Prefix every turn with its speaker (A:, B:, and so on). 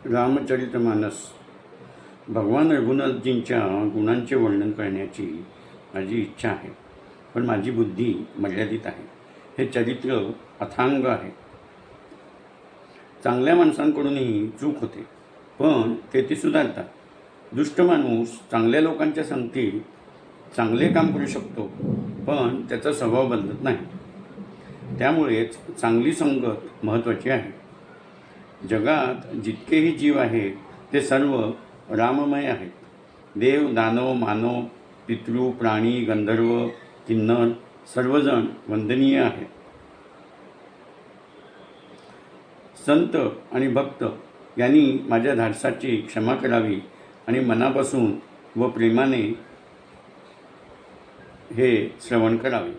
A: रामचरितमानस भगवान रघुनाथजींच्या गुणांचे वर्णन करण्याची माझी इच्छा आहे, पण माझी बुद्धी मर्यादित आहे. हे चरित्र अथांग आहे. चांगल्या माणसांकडूनही चूक होते, पण ते सुधारतात. दुष्ट माणूस चांगल्या लोकांच्या संगतीत चांगले काम करू शकतो, पण त्याचा स्वभाव बदलत नाही. त्यामुळेच चांगली संगत महत्त्वाची आहे. जगात जितकेही जीव आहेत ते सर्व राममय आहेत. देव, दानव, मानव, पितृ, प्राणी, गंधर्व, किन्नर सर्वजण वंदनीय आहेत. संत आणि भक्त यांनी माझ्या धाडसाची क्षमा करावी आणि मनापासून व प्रेमाने हे श्रवण करावे.